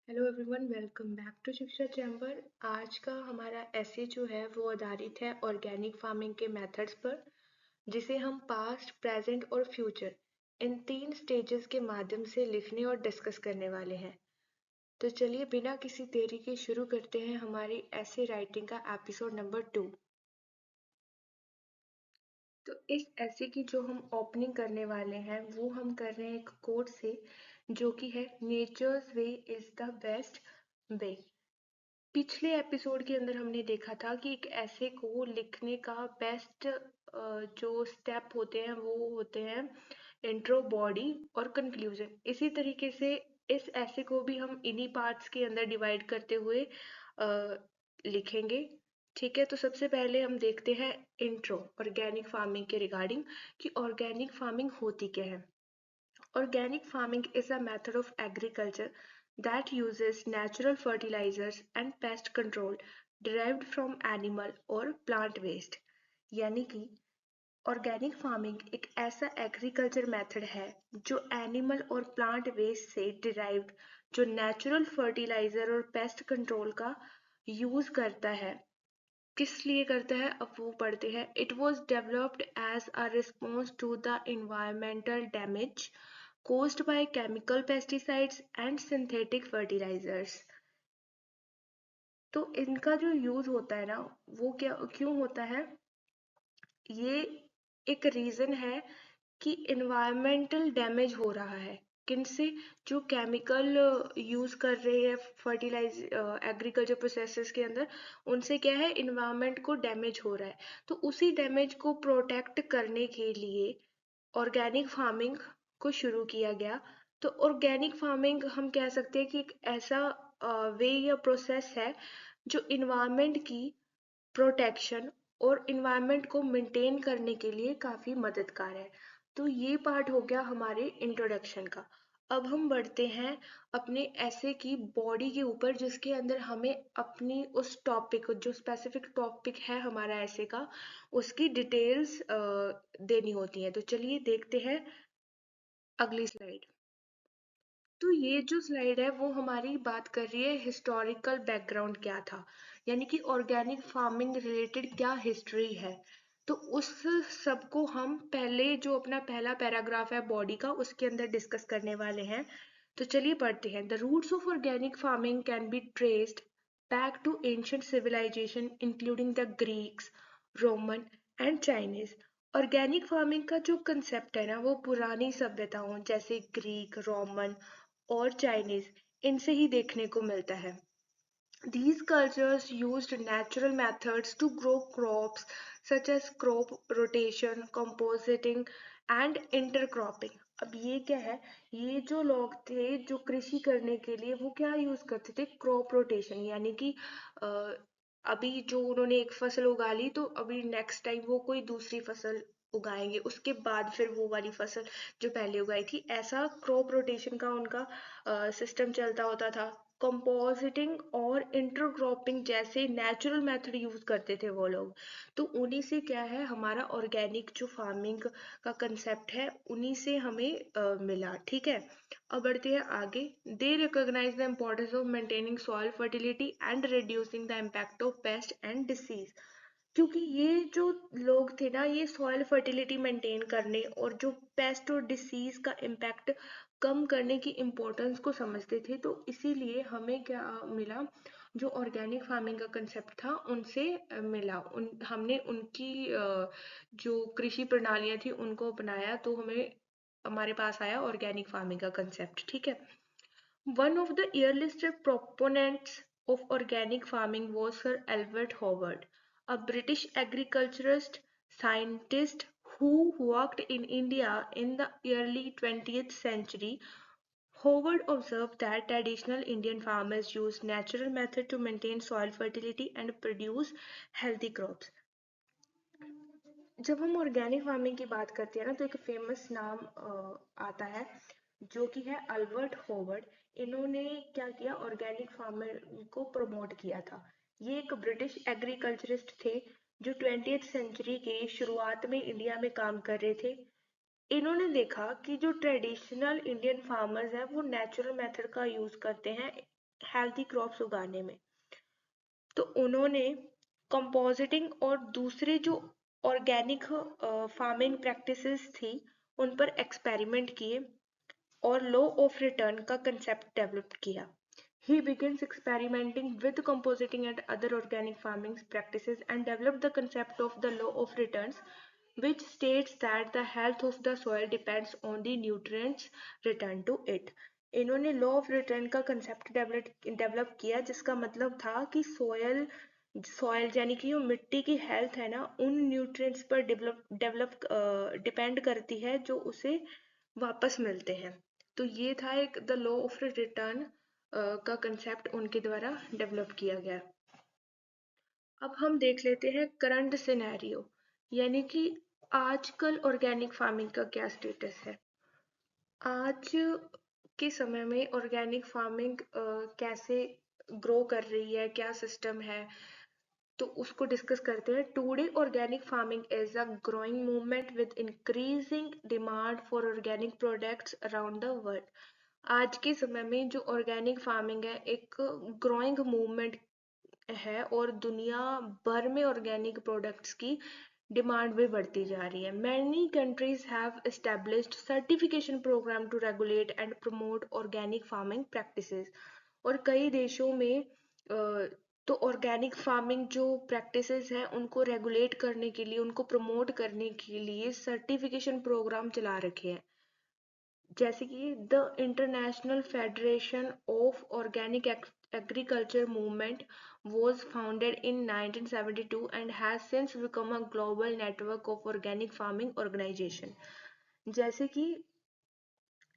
Hello everyone, welcome back to Shiksha Chamber. आज का हमारा ऐसे जो है वो आधारित है ऑर्गेनिक फार्मिंग के मेथड्स पर, जिसे हम पास्ट, प्रेजेंट और फ्यूचर इन 3 स्टेजेस के माध्यम से लिखने और डिस्कस करने वाले हैं। तो चलिए बिना किसी देरी के शुरू करते हैं हमारी ऐसे राइटिंग का एपिसोड नंबर 2। तो इस ऐसे की जो हम ओपनिंग करने वाले हैं वो हम कर रहे हैं एक कोट से, जो कि है nature's way is the best way. पिछले एपिसोड के अंदर हमने देखा था कि एक ऐसे को लिखने का बेस्ट जो स्टेप होते हैं वो होते हैं इंट्रो, बॉडी और कंक्लूजन। इसी तरीके से इस ऐसे को भी हम इन्हीं पार्ट्स के अंदर डिवाइड करते हुए लिखेंगे। ठीक है, तो सबसे पहले हम देखते हैं इंट्रो ऑर्गेनिक फार्मिंग के रिगार्डिंग कि ऑर्गेनिक फार्मिंग होती क्या है। Organic farming is a method of agriculture that uses natural fertilizers and pest control derived from animal or plant waste। यानी कि ऑर्गेनिक फार्मिंग एक ऐसा एग्रीकल्चर मेथड है जो एनिमल और प्लांट वेस्ट से डिराइव्ड, जो नेचुरल फर्टिलाइजर और पेस्ट कंट्रोल का यूज करता है। किस लिए करता है अब वो पढ़ते हैं। It was developed as a response to the environmental damage caused by chemical pesticides and synthetic fertilizers। तो इनका जो यूज होता है ना, वो क्या क्यों होता है, ये एक रीजन है कि इन्वायरमेंटल डैमेज हो रहा है। किनसे? जो केमिकल यूज कर रहे हैं फर्टिलाइज एग्रीकल्चर प्रोसेसेस के अंदर, उनसे क्या है, इन्वायरमेंट को डैमेज हो रहा है। तो उसी डैमेज को प्रोटेक्ट करने के लिए ऑर्गेनिक फार्मिंग को शुरू किया गया। तो ऑर्गेनिक फार्मिंग हम कह सकते हैं कि एक ऐसा वे या प्रोसेस है जो इन्वायरमेंट की प्रोटेक्शन और इन्वायरमेंट को मेंटेन करने के लिए काफ़ी मददगार है। तो ये पार्ट हो गया हमारे इंट्रोडक्शन का। अब हम बढ़ते हैं अपने ऐसे की बॉडी के ऊपर, जिसके अंदर हमें अपनी उस टॉपिक, जो स्पेसिफिक टॉपिक है हमारा ऐसे का, उसकी डिटेल्स देनी होती हैं। तो चलिए देखते हैं अगली स्लाइड। तो ये जो स्लाइड है वो हमारी बात कर रही है हिस्टोरिकल बैकग्राउंड क्या था, यानी कि ऑर्गेनिक फार्मिंग रिलेटेड क्या हिस्ट्री है। तो उस सब को हम पहले, जो अपना पहला पैराग्राफ है बॉडी का, उसके अंदर डिस्कस करने वाले हैं। तो चलिए पढ़ते हैं। The roots of organic farming can be traced back to ancient civilisation including the Greeks, Roman and Chinese. Organic farming का जो कंसेप्ट है ना, वो पुरानी सभ्यताओं जैसे ग्रीक, रोमन और चाइनीज, इनसे ही देखने को मिलता है। These cultures used natural methods to grow crops such as crop rotation, compositing and intercropping। अब ये क्या है, ये जो लोग थे जो कृषि करने के लिए वो क्या यूज करते थे, क्रॉप रोटेशन। यानी कि अ, अभी जो उन्होंने एक फसल उगा ली तो अभी नेक्स्ट टाइम वो कोई दूसरी फसल उगाएंगे, उसके बाद फिर वो वाली फसल जो पहले उगाई थी, ऐसा क्रॉप रोटेशन का उनका सिस्टम चलता होता था। कंपोजिटिंग और इंटरक्रॉपिंग जैसे नेचुरल मेथड यूज करते थे वो लोग। तो उन्हीं से क्या है, हमारा ऑर्गेनिक जो फार्मिंग का कंसेप्ट है उन्हीं से हमें मिला। ठीक है, अब बढ़ते हैं आगे। They recognize the importance of maintaining soil fertility and reducing the impact of pest and disease. क्योंकि ये जो लोग थे ना, ये सॉइल फर्टिलिटी मेंटेन करने और जो पेस्ट और डिसीज का इम्पैक्ट कम करने की इम्पोर्टेंस को समझते थे। तो इसीलिए हमें क्या मिला, जो ऑर्गेनिक फार्मिंग का कंसेप्ट था उनसे मिला। हमने उनकी जो कृषि प्रणालियां थी उनको अपनाया, तो हमें हमारे पास आया ऑर्गेनिक फार्मिंग का कंसेप्ट। ठीक है, one of the earliest proponents of organic farming was Sir Albert Howard, a British agriculturist scientist who worked in India in the early 20th century. Howard observed that traditional Indian farmers used natural methods to maintain soil fertility and produce healthy crops। जब हम organic farming की बात करते हैं ना, तो एक famous नाम आता है, जो कि है अल्बर्ट होवर्ड। इन्होंने क्या किया, ऑर्गेनिक फार्मिंग को प्रमोट किया था। ये एक ब्रिटिश एग्रीकल्चरिस्ट थे जो 20th सेंचुरी के शुरुआत में इंडिया में काम कर रहे थे। इन्होंने देखा कि जो ट्रेडिशनल इंडियन फार्मर्स हैं वो नेचुरल मेथड का यूज करते हैं हेल्थी क्रॉप्स उगाने में। तो उन्होंने कंपोजिटिंग और दूसरे जो ऑर्गेनिक फार्मिंग प्रैक्टिसेस थी उन पर एक्सपेरिमेंट किए और लॉ ऑफ रिटर्न का कंसेप्ट डेवलप किया। He begins experimenting with compositing and other organic farming practices and developed the concept of the law of returns, which states that the health of the soil depends on the nutrients returned to it. इन्होंने law of return का concept develop किया, जिसका मतलब था कि soil यानी कि जो मिट्टी की हेल्थ है ना, उन न्यूट्रिएंट्स पर डेवलप डिपेंड करती है जो उसे वापस मिलते हैं। तो ये था एक द लॉ ऑफ रिटर्न का कंसेप्ट उनके द्वारा डेवलप किया गया। अब हम देख लेते हैं करंट सिनेरियो, यानी कि आजकल ऑर्गेनिक फार्मिंग का क्या स्टेटस है। आज के समय में ऑर्गेनिक फार्मिंग कैसे ग्रो कर रही है, क्या सिस्टम है, तो उसको डिस्कस करते हैं। Today organic farming is a growing movement with increasing demand for organic products around the world. आज के समय में जो ऑर्गेनिक फार्मिंग है एक ग्रोइंग मूवमेंट है और दुनिया भर में ऑर्गेनिक प्रोडक्ट्स की डिमांड भी बढ़ती जा रही है। Many countries have established certification program to regulate and promote organic farming practices. और कई देशों में तो ऑर्गेनिक फार्मिंग जो प्रैक्टिसेस हैं उनको रेगुलेट करने के लिए, उनको प्रमोट करने के लिए सर्टिफिकेशन प्रोग्राम चला रखे हैं। जैसे कि the international federation of organic agriculture movement was founded in 1972 and has since become a global network of organic farming organization। जैसे कि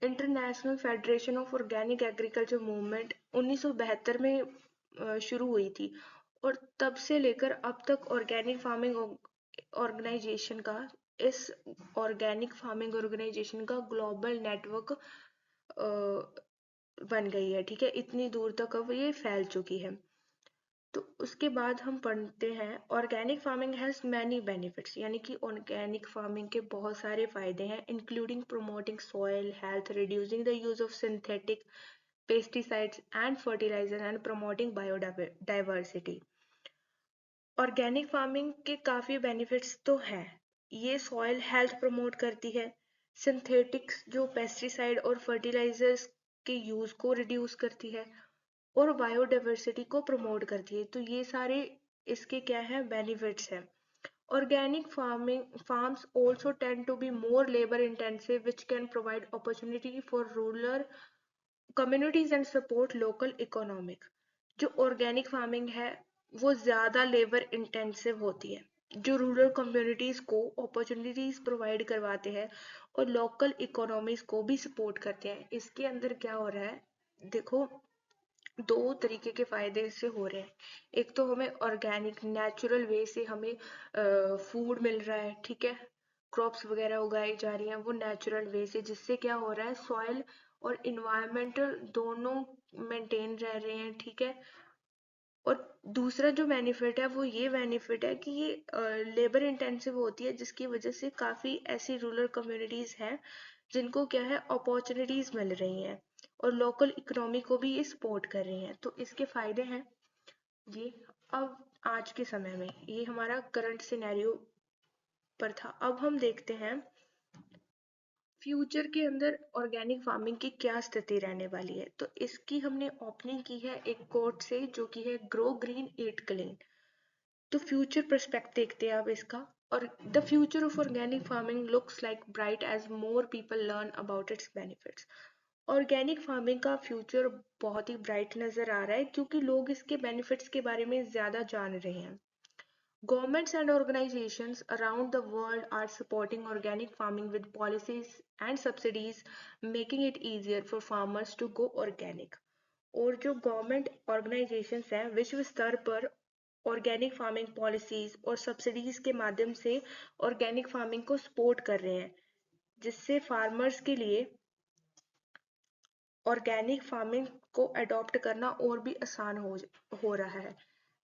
international federation of organic agriculture movement 1972 में शुरू हुई थी और तब से लेकर अब तक ऑर्गेनिक फार्मिंग ऑर्गेनाइजेशन का इस ऑर्गेनिक फार्मिंग ऑर्गेनाइजेशन का ग्लोबल नेटवर्क बन गई है। ठीक है, इतनी दूर तक अब ये फैल चुकी है। तो उसके बाद हम पढ़ते हैं organic farming has many benefits, यानी कि ऑर्गेनिक फार्मिंग के बहुत सारे फायदे हैं, including promoting soil health, reducing the use of synthetic pesticides and fertiliser and promoting biodiversity. Organic farming के काफ़ी बेनिफिट्स तो हैं। ये सॉइल हेल्थ प्रमोट करती है, सिंथेटिक्स जो पेस्टिसाइड और फर्टिलाइजर्स के यूज़ को रिड्यूस करती है और बायोडाइवर्सिटी को प्रमोट करती है। तो ये सारे इसके क्या है, बेनिफिट्स हैं। Organic farms also tend to be more labor intensive, which can provide opportunity for rural communities and support local economic। जो ऑर्गेनिक फार्मिंग है वो ज़्यादा लेबर इंटेंसिव होती है, जो रूरल कम्युनिटीज़ को अपॉर्चुनिटीज़ प्रोवाइड करवाते हैं और लोकल इकोनॉमीज़ को भी सपोर्ट करते हैं। इसके अंदर क्या हो रहा है, देखो, दो तरीके के फायदे इससे हो रहे हैं। एक तो हमें ऑर्गेनिक नेचुरल वे से हमें फूड मिल रहा है, ठीक है, क्रॉप्स वगैरह उगाई जा रही हैं वो नेचुरल वे से, जिससे क्या हो रहा है, सॉइल और इन्वायरमेंटल दोनों मेंटेन रह रहे हैं। ठीक है, और दूसरा जो बेनिफिट है वो ये बेनिफिट है कि ये लेबर इंटेंसिव होती है, जिसकी वजह से काफ़ी ऐसी रूरल कम्युनिटीज़ हैं जिनको क्या है, अपॉर्चुनिटीज़ मिल रही हैं और लोकल इकोनॉमी को भी ये सपोर्ट कर रही हैं। तो इसके फायदे हैं ये। अब आज के समय में ये हमारा करंट सिनेरियो पर था। अब हम देखते हैं फ्यूचर के अंदर ऑर्गेनिक फार्मिंग की क्या स्थिति रहने वाली है। तो इसकी हमने ओपनिंग की है एक कोट से, जो कि है ग्रो ग्रीन ईट क्लीन। तो फ्यूचर पर्सपेक्ट देखते हैं अब इसका। और the future of organic farming looks like bright as more people learn about its benefits. Organic farming का फ्यूचर बहुत ही ब्राइट नजर आ रहा है क्योंकि लोग इसके बेनिफिट्स के बारे में ज्यादा जान रहे हैं। Governments and organizations around the world are supporting organic farming with policies and subsidies, making it easier for farmers to go organic। और जो गवर्नमेंट ऑर्गेनाइजेशंस हैं विश्व स्तर पर ऑर्गेनिक फार्मिंग पॉलिसीज और सब्सिडीज के माध्यम से ऑर्गेनिक फार्मिंग को सपोर्ट कर रहे हैं, जिससे फार्मर्स के लिए ऑर्गेनिक फार्मिंग को अडॉप्ट करना और भी आसान हो रहा है।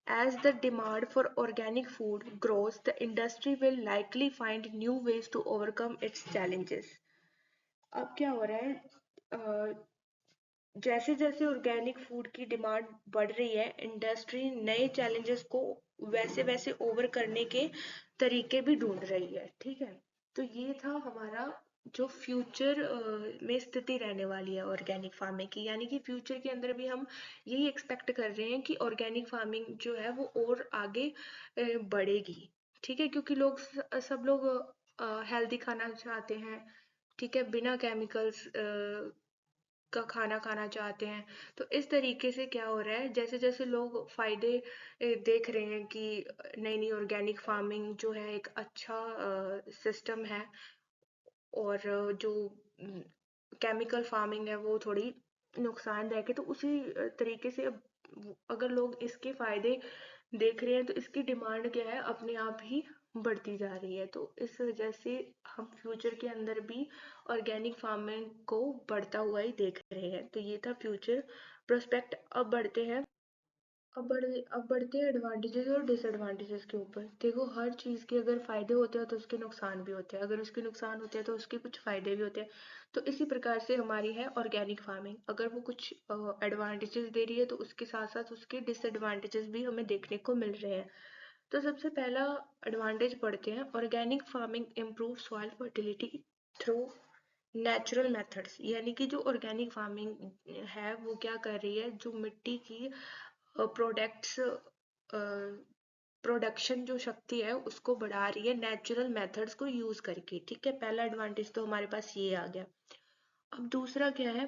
As the demand for organic food grows, the industry will likely find new ways to overcome its challenges। अब क्या हो रहा है, जैसे जैसे ऑर्गेनिक फूड की डिमांड बढ़ रही है, इंडस्ट्री नए चैलेंजेस को वैसे वैसे ओवर करने के तरीके भी ढूंढ रही है। ठीक है, तो ये था हमारा जो फ्यूचर में स्थिति रहने वाली है ऑर्गेनिक फार्मिंग की, यानी कि फ्यूचर के अंदर भी हम यही एक्सपेक्ट कर रहे हैं कि ऑर्गेनिक फार्मिंग जो है वो और आगे बढ़ेगी। ठीक है, क्योंकि सब लोग हेल्दी खाना चाहते हैं। ठीक है, बिना केमिकल्स का खाना खाना चाहते हैं। तो इस तरीके से क्या हो रहा है, जैसे जैसे लोग फायदे देख रहे हैं कि नई नई ऑर्गेनिक फार्मिंग जो है एक अच्छा सिस्टम है, और जो केमिकल फार्मिंग है वो थोड़ी नुकसानदायक है, तो उसी तरीके से अगर लोग इसके फायदे देख रहे हैं तो इसकी डिमांड क्या है, अपने आप ही बढ़ती जा रही है। तो इस वजह से हम फ्यूचर के अंदर भी ऑर्गेनिक फार्मिंग को बढ़ता हुआ ही देख रहे हैं। तो ये था फ्यूचर प्रोस्पेक्ट। अब बढ़ते हैं एडवांटेजेस और डिसएडवांटेजेस के ऊपर। देखो, हर चीज़ के अगर फायदे होते हैं तो उसके नुकसान भी होते हैं, अगर उसके नुकसान होते हैं तो उसके कुछ फायदे भी होते हैं। तो इसी प्रकार से हमारी है ऑर्गेनिक फार्मिंग, अगर वो कुछ एडवांटेजेस दे रही है तो उसके साथ साथ उसके डिसएडवांटेजेस भी हमें देखने को मिल रहे हैं। तो सबसे पहला एडवांटेज पढ़ते हैं, organic farming improve soil fertility through natural methods. यानी कि जो ऑर्गेनिक फार्मिंग है वो क्या कर रही है, जो मिट्टी की प्रोडक्ट्स प्रोडक्शन जो शक्ति है उसको बढ़ा रही है नेचुरल मेथड्स को यूज करके। ठीक है, पहला एडवांटेज तो हमारे पास ये आ गया। अब दूसरा क्या है,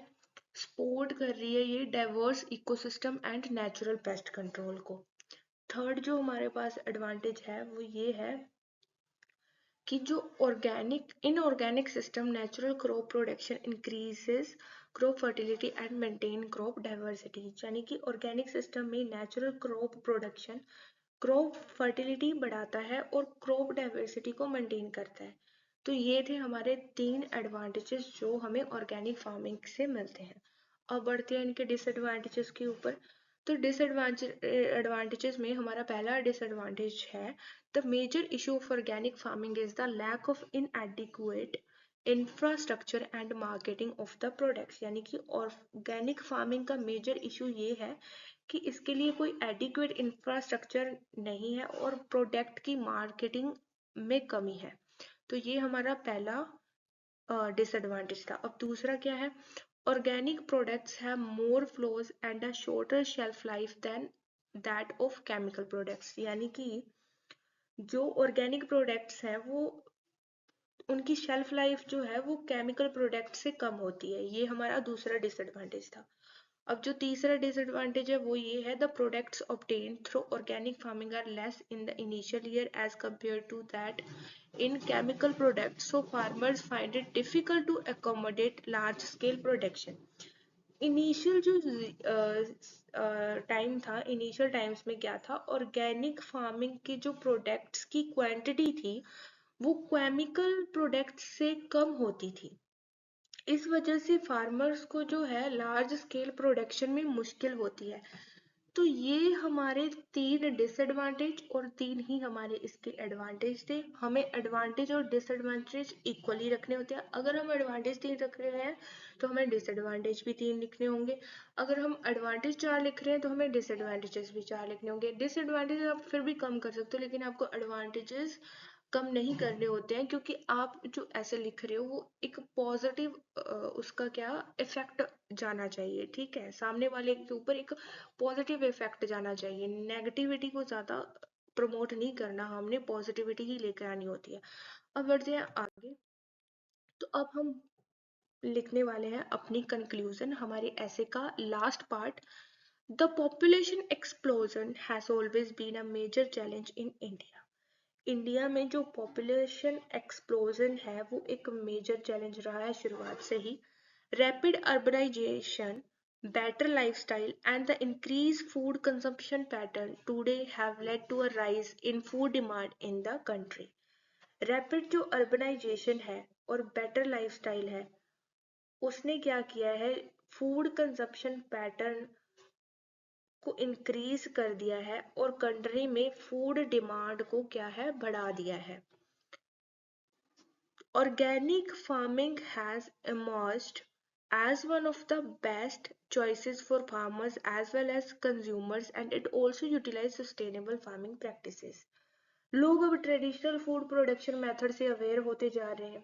सपोर्ट कर रही है ये diverse ecosystem and natural pest control को। थर्ड जो हमारे पास एडवांटेज है वो ये है कि जो organic inorganic system natural crop production increases crop fertility and maintain crop diversity. यानी कि ऑर्गेनिक सिस्टम में natural crop production crop fertility बढ़ाता है और क्रॉप डाइवर्सिटी को मेंटेन करता है। तो ये थे हमारे 3 एडवांटेजेस जो हमें ऑर्गेनिक फार्मिंग से मिलते हैं। अब बढ़ते हैं इनके डिसएडवांटेजेस के ऊपर। तो एडवांटेजेस में हमारा पहला डिसएडवांटेज है, the major issue of organic farming is the lack of inadequate infrastructure and marketing of the products. यानी कि ऑर्गेनिक फार्मिंग का मेजर इशू ये है कि इसके लिए कोई एडिक्वेट इंफ्रास्ट्रक्चर नहीं है और प्रोडक्ट की मार्केटिंग में कमी है। तो ये हमारा पहला डिसएडवांटेज था। अब दूसरा क्या है, organic products have more flaws and a shorter shelf life than that of chemical products. यानी कि जो ऑर्गेनिक प्रोडक्ट्स हैं वो उनकी शेल्फ लाइफ जो है वो केमिकल प्रोडक्ट से कम होती है। ये हमारा दूसरा डिसएडवांटेज था। अब जो तीसरा डिसएडवांटेज है वो ये है, the products obtain through organic farming are less in the initial year as compare to that in chemical products, so farmers find it difficult to accommodate large scale production. Initial जो time था, initial times में क्या था, organic farming के जो products की quantity थी वो केमिकल प्रोडक्ट्स से कम होती थी। इस वजह से फार्मर्स को जो है लार्ज स्केल प्रोडक्शन में मुश्किल होती है। तो ये हमारे 3 डिसएडवांटेज और 3 ही हमारे इसके एडवांटेज थे। हमें एडवांटेज और डिसएडवांटेज इक्वली रखने होते हैं। अगर हम एडवांटेज 3 रख रहे हैं तो हमें डिसएडवांटेज भी 3 लिखने होंगे। अगर हम एडवांटेज 4 लिख रहे हैं तो हमें डिसएडवांटेजेस भी 4 लिखने होंगे। डिसएडवांटेज आप फिर भी कम कर सकते हो, लेकिन आपको एडवांटेजेस कम नहीं करने होते हैं, क्योंकि आप जो ऐसे लिख रहे हो वो एक पॉजिटिव उसका क्या इफेक्ट जाना चाहिए। ठीक है, सामने वाले के ऊपर एक पॉजिटिव इफेक्ट जाना चाहिए, नेगेटिविटी को ज्यादा प्रमोट नहीं करना, हमने पॉजिटिविटी ही लेकर आनी होती है। अब बढ़ते हैं आगे। तो अब हम लिखने वाले हैं अपनी कंक्लूजन, हमारे ऐसे का last part. The population explosion has always been a major challenge in India. India में जो पॉपुलेशन एक्सप्लोजन है वो एक मेजर चैलेंज रहा है शुरुआत से ही। Rapid urbanization, better lifestyle, and the increased food consumption pattern today have led to a rise in food demand in the country. Rapid जो अर्बनाइजेशन है और बेटर लाइफस्टाइल है उसने क्या किया है, फूड कंजप्शन पैटर्न को इंक्रीज कर दिया है और कंट्री में फूड डिमांड को क्या है, बढ़ा दिया है। Organic farming has emerged as one of the best choices for farmers as well as consumers, and it also utilizes sustainable farming practices. लोग अब ट्रेडिशनल फूड प्रोडक्शन मेथड से अवेयर होते जा रहे हैं,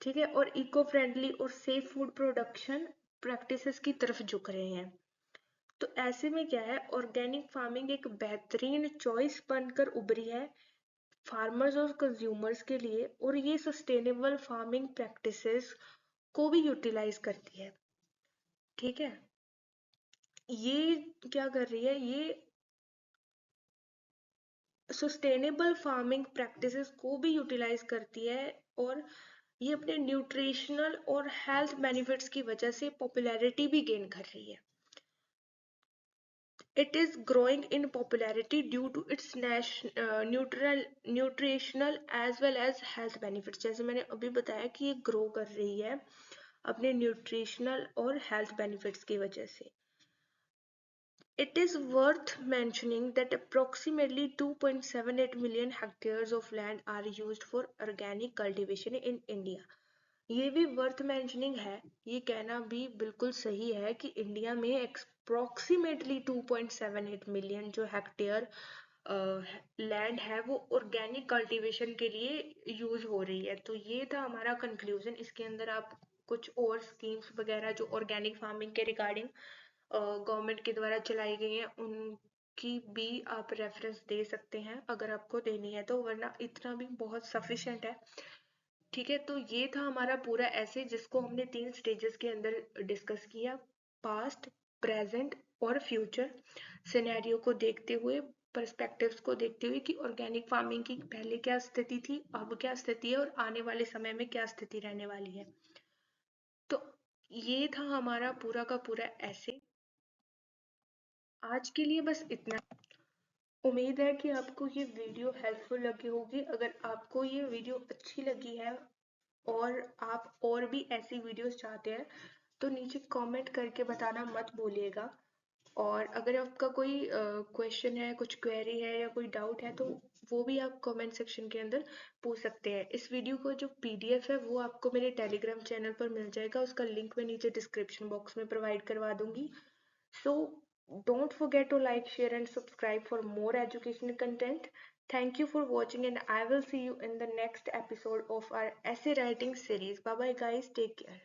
ठीक है, और इको फ्रेंडली और सेफ फूड प्रोडक्शन प्रैक्टिसेस की तरफ झुक रहे हैं। तो ऐसे में क्या है, ऑर्गेनिक फार्मिंग एक बेहतरीन चॉइस बनकर उभरी है फार्मर्स और कंज्यूमर्स के लिए, और ये सस्टेनेबल फार्मिंग प्रैक्टिसेस को भी यूटिलाइज करती है, ठीक है। ये क्या कर रही है, ये सस्टेनेबल फार्मिंग प्रैक्टिसेस को भी यूटिलाइज करती है, और ये अपने न्यूट्रिशनल और हेल्थ बेनिफिट्स की वजह से पॉपुलैरिटी भी गेन कर रही है। It is growing in popularity due to its nutritional as well as health benefits। जैसे मैंने अभी बताया कि ये ग्रो कर रही है अपने न्यूट्रिशनल और हेल्थ बेनिफिट्स की वजह से। It is worth mentioning that approximately 2.78 million hectares of land are used for organic cultivation in India। ये भी वर्थ मेंशनिंग है, ये कहना भी बिल्कुल सही है कि इंडिया में अप्रोक्सीमेटली 2.78 मिलियन जो हेक्टेयर लैंड है वो ऑर्गेनिक कल्टीवेशन के लिए यूज हो रही है। तो ये था हमारा कंक्लूजन। इसके अंदर आप कुछ और स्कीम्स वगैरह जो ऑर्गेनिक फार्मिंग के रिगार्डिंग गवर्नमेंट के द्वारा चलाई गई हैं उनकी भी आप रेफरेंस दे सकते हैं अगर आपको देनी है तो, वरना इतना भी बहुत सफिशिएंट है, ठीक है। तो ये था हमारा पूरा ऐसे जिसको हमने 3 स्टेजेस के अंदर डिस्कस किया, पास्ट, प्रेजेंट और फ्यूचर सिनेरियो को देखते हुए, पर्सपेक्टिव्स को देखते हुए कि ऑर्गेनिक फार्मिंग की पहले क्या स्थिति थी, अब क्या स्थिति है और आने वाले समय में क्या स्थिति रहने वाली है। तो ये था हमारा पूरा का पूरा ऐसे। आज के लिए बस इतना। उम्मीद है कि आपको ये वीडियो हेल्पफुल लगी होगी। अगर आपको ये वीडियो अच्छी लगी है और आप और भी ऐसी वीडियोस चाहते हैं तो नीचे कमेंट करके बताना मत भूलिएगा। और अगर आपका कोई क्वेश्चन है, कुछ क्वेरी है या कोई डाउट है तो वो भी आप कमेंट सेक्शन के अंदर पूछ सकते हैं। इस वीडियो का जो पीडीएफ है वो आपको मेरे टेलीग्राम चैनल पर मिल जाएगा, उसका लिंक मैं नीचे डिस्क्रिप्शन बॉक्स में प्रोवाइड करवा दूंगी। So don't forget to like, share and subscribe for more educational content. Thank you for watching and I will see you in the next episode of our essay writing series. Bye bye guys, take care.